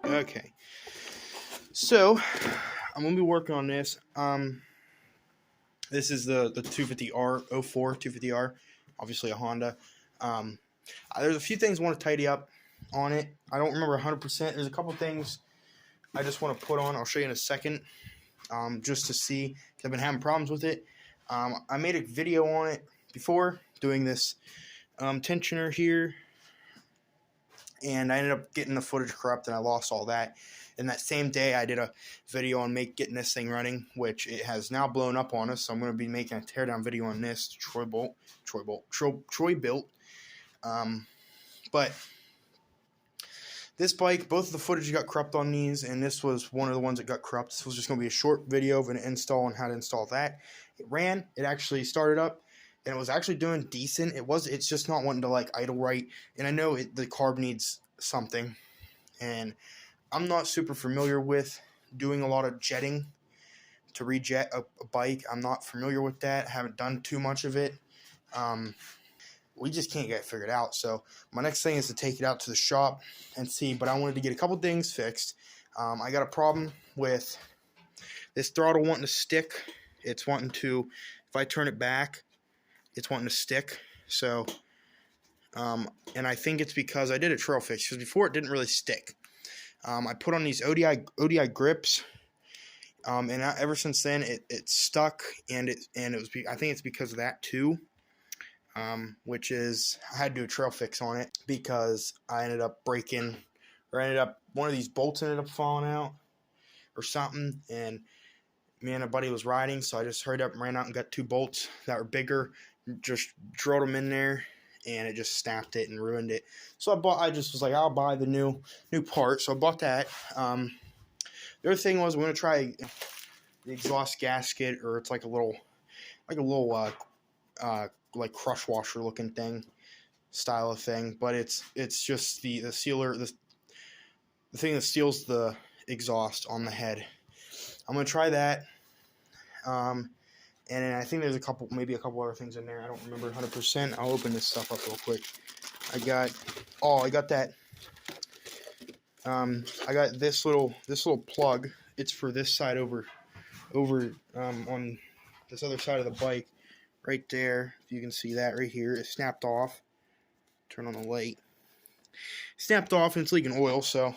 Okay, so I'm gonna be working on this. This is the 250R 04 250R, obviously a Honda. There's a few things I want to tidy up on it. I don't remember 100%. There's a couple things I just want to put on. I'll show you in a second, just to see, because I've been having problems with it. I made a video on it before doing this tensioner here, and I ended up getting the footage corrupt, and I lost all that. And that same day, I did a video on getting this thing running, which it has now blown up on us. So I'm going to be making a teardown video on this Troy built. But this bike, both of the footage got corrupt on these, and this was one of the ones that got corrupt. This was just going to be a short video of an install and how to install that. It ran. It actually started up, and it was actually doing decent. It's just not wanting to like idle right. And I know the carb needs something, and I'm not super familiar with doing a lot of jetting to rejet a bike. I'm not familiar with that. I haven't done too much of it. We just can't get it figured out. So my next thing is to take it out to the shop and see. But I wanted to get a couple things fixed. I got a problem with this throttle wanting to stick. It's wanting to, if I turn it back, it's wanting to stick. So, and I think it's because I did a trail fix. Because before it didn't really stick. I put on these ODI grips, and ever since then it stuck, and I think it's because of that too, which is I had to do a trail fix on it because I ended up breaking, or one of these bolts ended up falling out or something, and me and a buddy was riding, so I just hurried up and ran out and got two bolts that were bigger, just drilled them in there, and it just snapped it and ruined it. So I just was like, I'll buy the new part. So I bought that. The other thing was, we're gonna try the exhaust gasket, or it's like a little like crush washer looking thing, style of thing. But it's just the sealer, the thing that seals the exhaust on the head. I'm gonna try that. And then I think there's maybe a couple other things in there. I don't remember 100%. I'll open this stuff up real quick. I got that. I got this little plug. It's for this side over on this other side of the bike, right there. If you can see that right here, it snapped off. Turn on the light. Snapped off, and it's leaking oil. So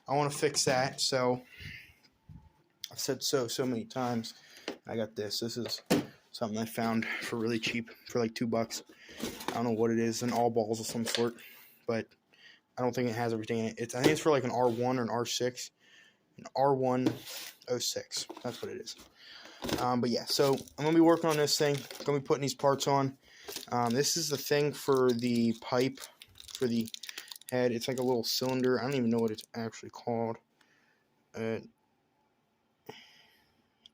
I want to fix that. So I've said so many times. I got this. This is something I found for really cheap, for like $2. I don't know what it is, an all balls of some sort, but I don't think it has everything in it. I think it's for like an R1 or an R6, an R106. That's what it is. But yeah, so I'm gonna be working on this thing. I'm gonna be putting these parts on. This is the thing for the pipe for the head. It's like a little cylinder. I don't even know what it's actually called.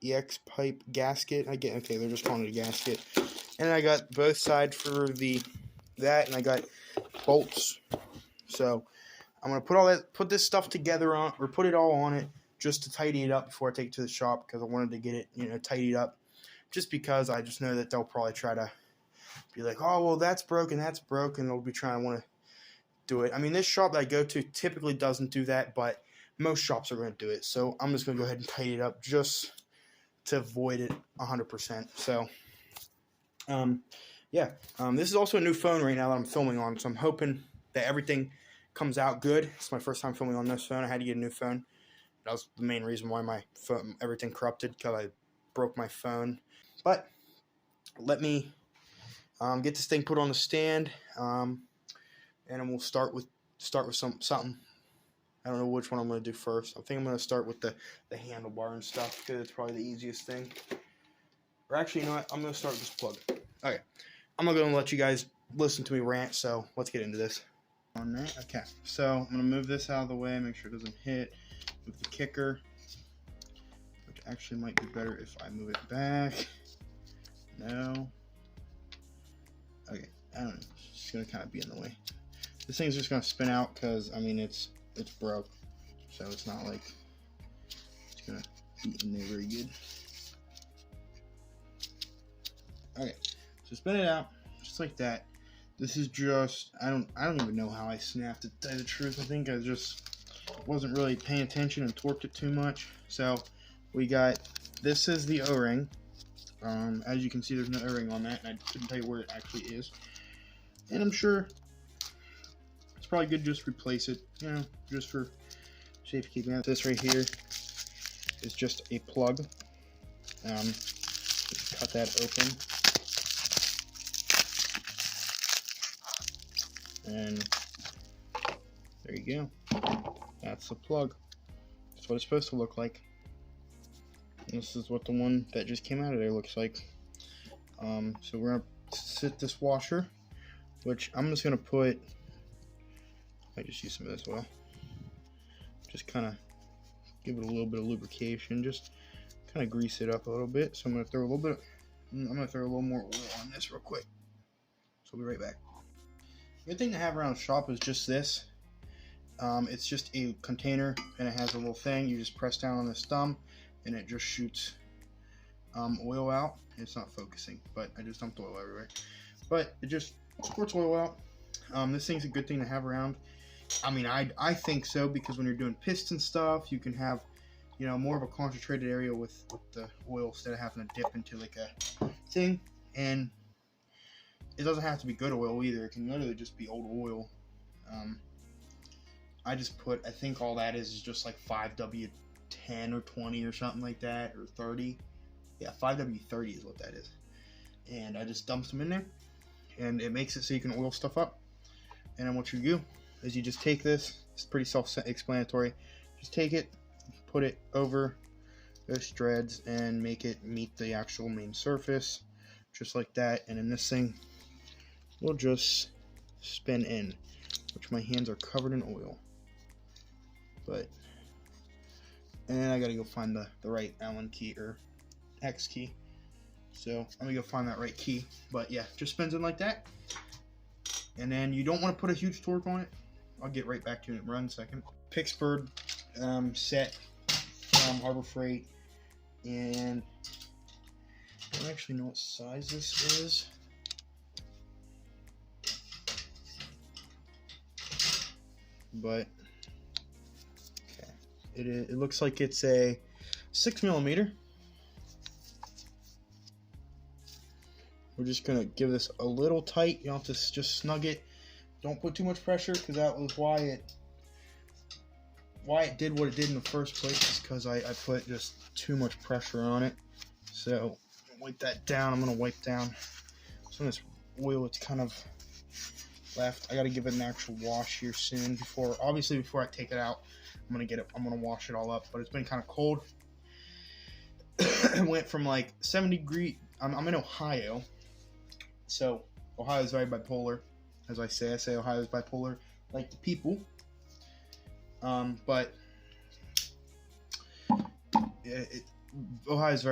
EX pipe gasket. Okay, they're just calling it a gasket. And I got both sides for that, and I got bolts. So I'm gonna put this stuff together on, or put it all on it, just to tidy it up before I take it to the shop, because I wanted to get it, tidied up. Just because I just know that they'll probably try to be like, oh well, that's broken. They'll be trying to want to do it. I mean, this shop that I go to typically doesn't do that, but most shops are going to do it. So I'm just going to go ahead and tidy it up just to avoid it 100%. So, yeah. This is also a new phone right now that I'm filming on, so I'm hoping that everything comes out good. It's my first time filming on this phone. I had to get a new phone. That was the main reason why my phone, everything corrupted, because I broke my phone. But let me get this thing put on the stand, and then we'll start with something. I don't know which one I'm going to do first. I think I'm going to start with the handlebar and stuff, because it's probably the easiest thing. Or actually, you know what? I'm going to start with this plug. Okay. I'm not going to let you guys listen to me rant, so let's get into this. On that. Okay. So I'm going to move this out of the way, make sure it doesn't hit. Move the kicker, which actually might be better if I move it back. No. Okay. I don't know. It's just going to kind of be in the way. This thing's just going to spin out because, I mean, it's broke, so it's not like it's gonna be in there very good. Okay, so spin it out just like that. This is just I don't even know how I snapped it, to tell you the truth. I think I just wasn't really paying attention and torqued it too much. So we got, this is the O-ring. As you can see, there's no O-ring on that, and I couldn't tell you where it actually is. And I'm sure it's probably good to just replace it, you know, just for safekeeping. This right here is just a plug. Just cut that open. And there you go. That's the plug. That's what it's supposed to look like. And this is what the one that just came out of there looks like. So we're gonna sit this washer, which I'm just gonna put, I just use some of this oil. Just kind of give it a little bit of lubrication, just kind of grease it up a little bit. So I'm gonna throw a little more oil on this real quick. So we'll be right back. Good thing to have around the shop is just this. It's just a container, and it has a little thing. You just press down on this thumb, and it just shoots oil out. It's not focusing, but I just dumped oil everywhere. But it just squirts oil out. This thing's a good thing to have around. I mean, I think so, because when you're doing piston stuff, you can have, you know, more of a concentrated area with the oil instead of having to dip into like a thing. And it doesn't have to be good oil either. It can literally just be old oil. I just put, I think all that is just like 5W10 or 20 or something like that, or 30. Yeah, 5W30 is what that is. And I just dumped them in there, and it makes it so you can oil stuff up. And then what you do is you just take this, it's pretty self-explanatory, just take it, put it over those threads, and make it meet the actual main surface, just like that. And then this thing will just spin in, which my hands are covered in oil. And I gotta go find the right Allen key or X key. So I'm gonna go find that right key. But yeah, just spins in like that. And then you don't want to put a huge torque on it. I'll get right back to it in one second. Pittsburgh set from Harbor Freight, and I don't actually know what size this is. But okay, it looks like it's a 6mm. We're just gonna give this a little tight. You don't have to just snug it. Don't put too much pressure, because that was why it did what it did in the first place, is because I put just too much pressure on it. So wipe that down. I'm gonna wipe down some of this oil that's kind of left. I gotta give it an actual wash here soon. Before I take it out, I'm gonna wash it all up. But it's been kind of cold. It went from like 70 degrees. I'm in Ohio, so Ohio is very bipolar. As I say Ohio is bipolar, like the people. But Ohio is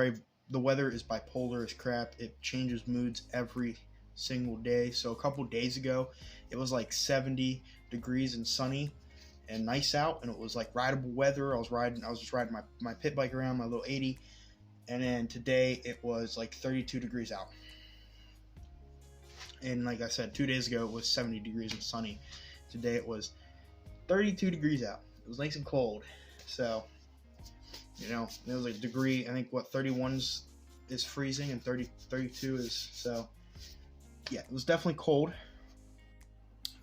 the weather is bipolar as crap. It changes moods every single day. So a couple days ago, it was like 70 degrees and sunny and nice out, and it was like rideable weather. I was just riding my pit bike around, my little 80, and then today it was like 32 degrees out. And like I said, 2 days ago it was 70 degrees and sunny. Today it was 32 degrees out. It was nice and cold. So, you know, it was like a degree. I think 31 is freezing, and 32 is, so yeah, it was definitely cold.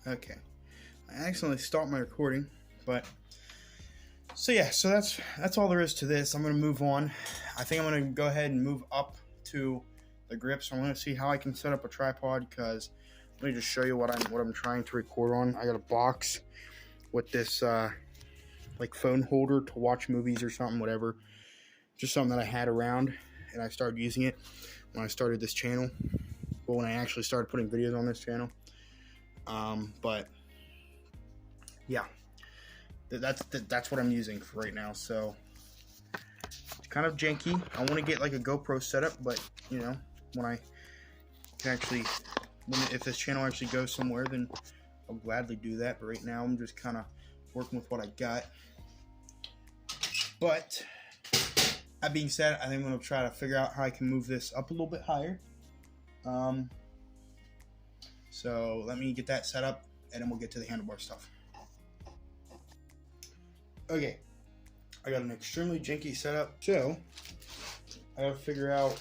Okay, I accidentally stopped my recording, but so yeah, so that's all there is to this. I'm gonna move on. I think I'm gonna go ahead and move up to the grips. I'm gonna see how I can set up a tripod, because let me just show you what I'm trying to record on. I got a box with this like phone holder to watch movies or something, whatever. Just something that I had around, and I started using it when I started this channel. Well, when I actually started putting videos on this channel. But yeah, that's what I'm using for right now. So it's kind of janky. I want to get like a GoPro setup, but you know, when I can actually, if this channel actually goes somewhere, then I'll gladly do that. But right now, I'm just kind of working with what I got. But that being said, I think I'm going to try to figure out how I can move this up a little bit higher. So let me get that set up, and then we'll get to the handlebar stuff. Okay, I got an extremely janky setup, so I gotta figure out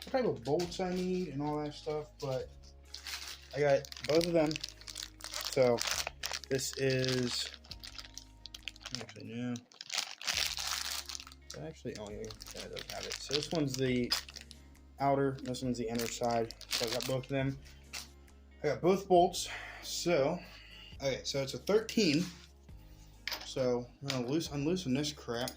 what type of bolts I need and all that stuff, but I got both of them. So this is actually no. Actually, oh yeah, that doesn't have it. So this one's the outer, this one's the inner side. So I got both of them. I got both bolts. So okay, so it's a 13. So I'm gonna unloosen this crap.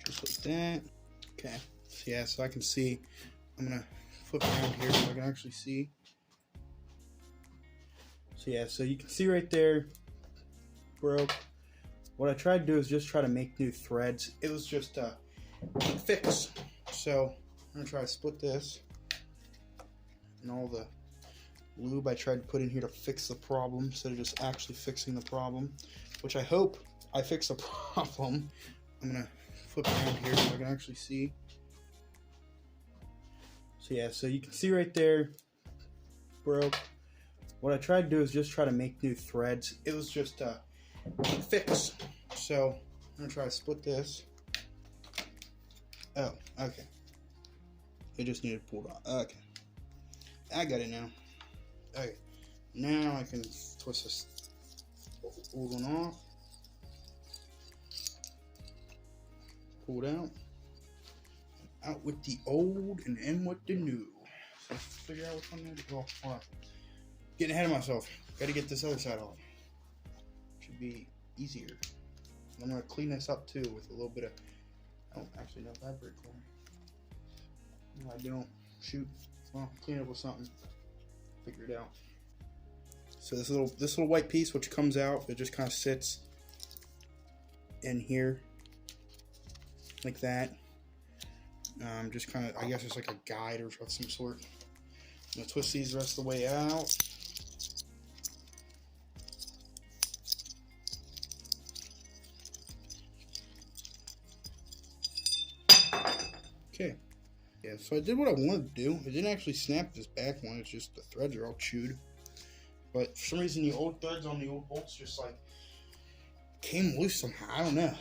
Just like that. Okay. So yeah, so I can see. I'm gonna flip around here so I can actually see. So yeah, so you can see right there, broke. What I tried to do is just try to make new threads. It was just a fix. So I'm gonna try to split this. And all the lube I tried to put in here to fix the problem instead of just actually fixing the problem, which I hope I fix the problem. I'm gonna flip around here so I can actually see. So yeah, so you can see right there, broke. What I tried to do is just try to make new threads. It was just a fix. So I'm gonna try to split this. Oh, okay. It just needed pulled off. Okay. I got it now. Okay. Now I can twist this old one off. Pull it out. Out with the old and in with the new. So let's figure out what's on there. Oh, hold on. Getting ahead of myself. Gotta get this other side off. Should be easier. I'm gonna clean this up too with a little bit of, I don't actually know fabric cleaner. No, I don't. Shoot. Well, clean it with something. Figure it out. So this little white piece, which comes out, it just kind of sits in here like that. Just kind of, I guess it's like a guide or of some sort. I'm gonna twist these the rest of the way out. Okay. Yeah, so I did what I wanted to do. It didn't actually snap this back one, it's just the threads are all chewed. But for some reason the old threads on the old bolts just like came loose somehow. I don't know.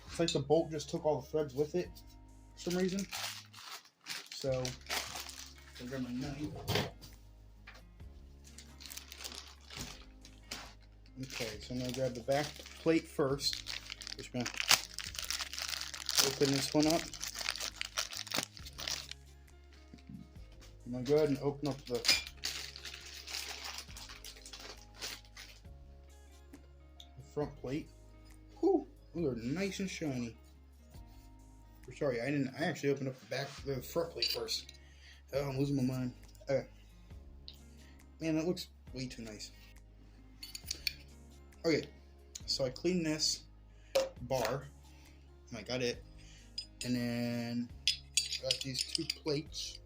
It's like the bolt just took all the threads with it for some reason. So I'll grab my knife. Okay, so I'm gonna grab the back plate first. Just gonna open this one up. I'm gonna go ahead and open up the front plate. Whew, those are nice and shiny. Or sorry, I actually opened up the front plate first. Oh, I'm losing my mind. Okay. Man, that looks way too nice. Okay, so I cleaned this bar. I got it. And then got these two plates.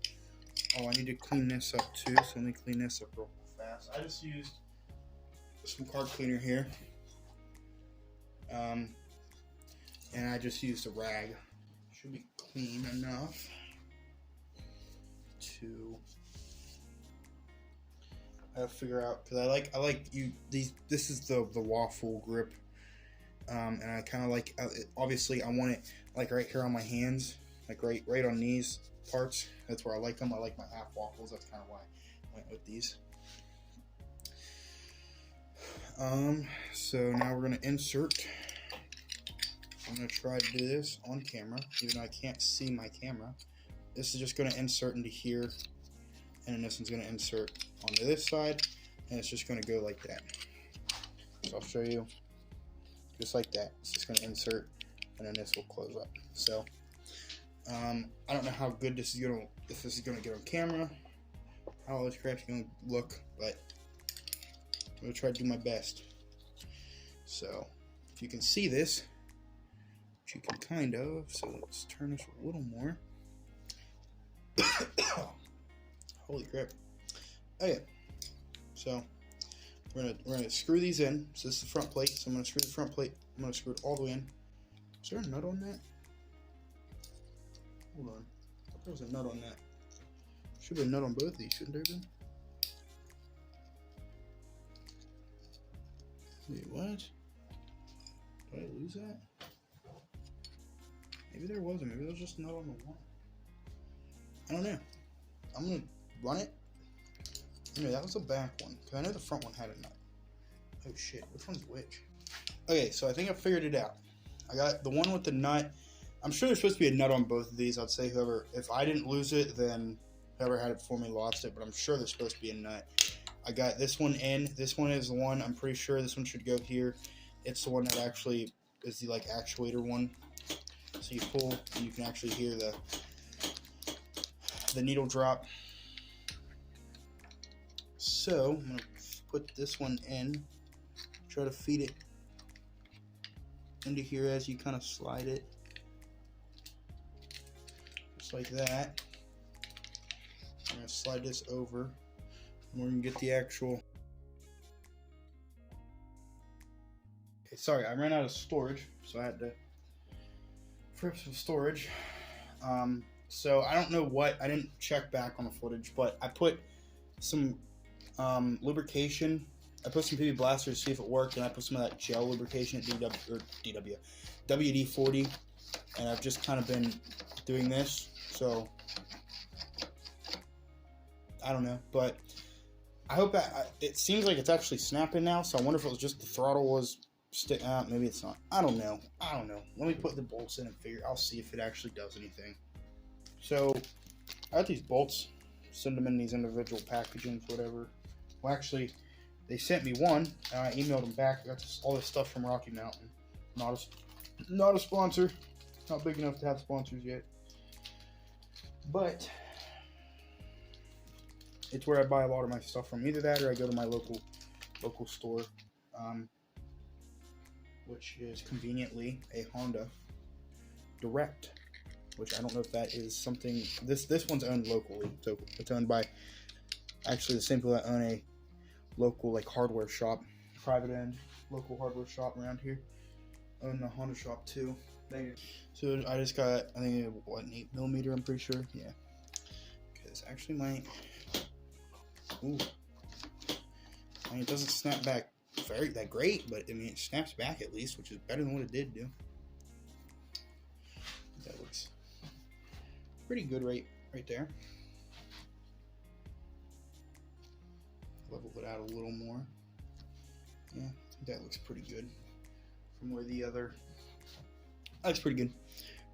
Oh, I need to clean this up too, so let me clean this up real fast. I just used some card cleaner here. And I just used a rag. Should be clean enough to figure out, because I like this is the waffle grip, and I kind of like, obviously I want it like right here on my hands, like right on these parts. That's where I like them. I like my half waffles. That's kind of why I went with these. So now we're gonna insert. I'm gonna try to do this on camera, even though I can't see my camera. This is just gonna insert into here, and then this one's gonna insert onto this side, and it's just gonna go like that. So I'll show you, just like that. It's just gonna insert, and then this will close up. So I don't know how good this is gonna, if this is gonna get on camera, how all this crap's gonna look, but I'm gonna try to do my best. So if you can see this, which you can kind of, so let's turn this a little more. Holy crap. Okay, so we're gonna screw these in. So this is the front plate, so I'm gonna screw the front plate. I'm gonna screw it all the way in. Is there a nut on that? Hold on, I thought there was a nut on that. Should be a nut on both of these, shouldn't there be? Wait, what? Did I lose that? Maybe there wasn't. Maybe there was just a nut on the wall. I don't know. I'm gonna run it. Anyway, that was the back one, because I know the front one had a nut. Oh shit, which one's which? Okay, so I think I figured it out. I got the one with the nut. I'm sure there's supposed to be a nut on both of these. I'd say whoever, if I didn't lose it, then whoever had it before me lost it, but I'm sure there's supposed to be a nut. I got this one in. This one is the one, I'm pretty sure this one should go here. It's the one that actually is the like actuator one. So you pull and you can actually hear the needle drop. So I'm gonna put this one in, try to feed it into here as you kind of slide it, just like that. I'm gonna slide this over, and we're gonna get the actual. Okay, sorry, I ran out of storage, so I had to free up some storage. So I don't know what, I didn't check back on the footage, but I put some lubrication. I put some PB Blaster to see if it worked, and I put some of that gel lubrication at WD-40, and I've just kind of been doing this. So I don't know, but I hope that it seems like it's actually snapping now. So I wonder if it was just the throttle was sticking out. Maybe it's not. I don't know. Let me put the bolts in and figure. I'll see if it actually does anything. So I got these bolts. Send them in these individual packagings, whatever. Well, actually, they sent me one, and I emailed them back. I got all this stuff from Rocky Mountain. Not a sponsor. Not big enough to have sponsors yet. But it's where I buy a lot of my stuff from. Either that, or I go to my local store, which is conveniently a Honda Direct. Which I don't know if that is something. This one's owned locally, so it's owned by actually the same people that own a local like hardware shop, private end local hardware shop around here. Own the Honda shop too. So I just got, I think what, an 8mm, I'm pretty sure. Yeah. Because actually my, ooh, I mean it doesn't snap back that great, but I mean it snaps back at least, which is better than what it did do. That looks pretty good right there. Level it out a little more. Yeah, I think that looks pretty good. From where the other, that looks pretty good.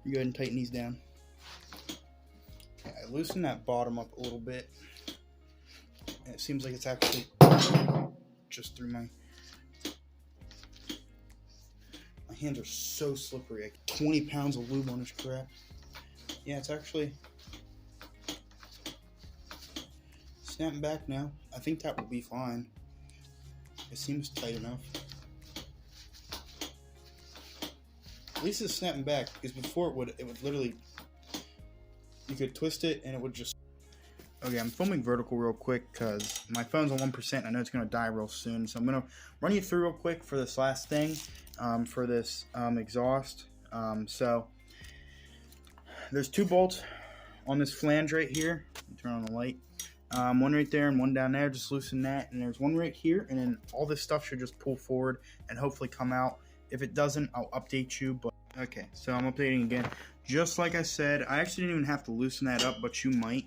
You go ahead and tighten these down. Okay, I loosen that bottom up a little bit, and it seems like it's actually just through my hands are so slippery. Like 20 pounds of lube on this crap. Yeah, it's actually snapping back now. I think that will be fine. It seems tight enough. At least it's snapping back, because before it would literally, you could twist it and it would just. Okay, I'm filming vertical real quick because my phone's on 1%. I know it's going to die real soon. So I'm going to run you through real quick for this last thing, for this exhaust. So there's 2 bolts on this flange right here. Turn on the light. One right there and one down there. Just loosen that. And there's one right here. And then all this stuff should just pull forward and hopefully come out. If it doesn't, I'll update you. But okay, so I'm updating again. Just like I said, I actually didn't even have to loosen that up, but you might.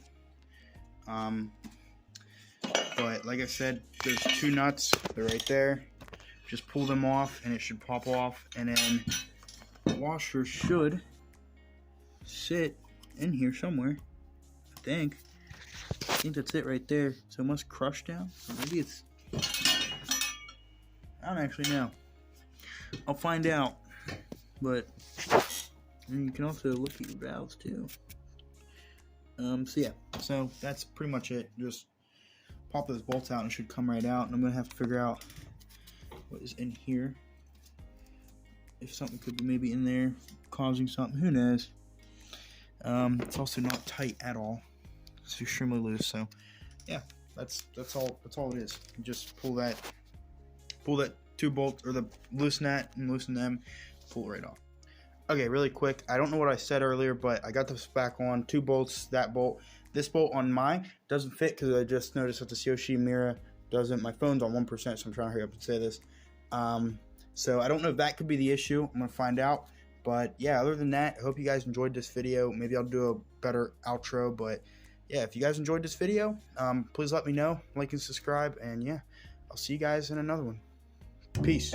But like I said, there's 2 nuts. They're right there. Just pull them off and it should pop off, and then the washer should sit in here somewhere. I think that's it right there. So it must crush down. Or maybe it's, I don't actually know. I'll find out. But you can also look at your valves too. So yeah, so that's pretty much it. Just pop those bolts out and it should come right out. And I'm gonna have to figure out what is in here. If something could be maybe in there causing something, who knows? It's also not tight at all. It's extremely loose. So yeah, that's all it is. You just pull that 2 bolts, or the loosen that and loosen them, pull it right off. Okay, really quick, I don't know what I said earlier, but I got this back on. 2 bolts, that bolt. This bolt on mine doesn't fit because I just noticed that the Yoshi Mira doesn't. My phone's on 1%, so I'm trying to hurry up and say this. So I don't know if that could be the issue. I'm going to find out. But yeah, other than that, I hope you guys enjoyed this video. Maybe I'll do a better outro. But yeah, if you guys enjoyed this video, please let me know. Like and subscribe. And yeah, I'll see you guys in another one. Peace.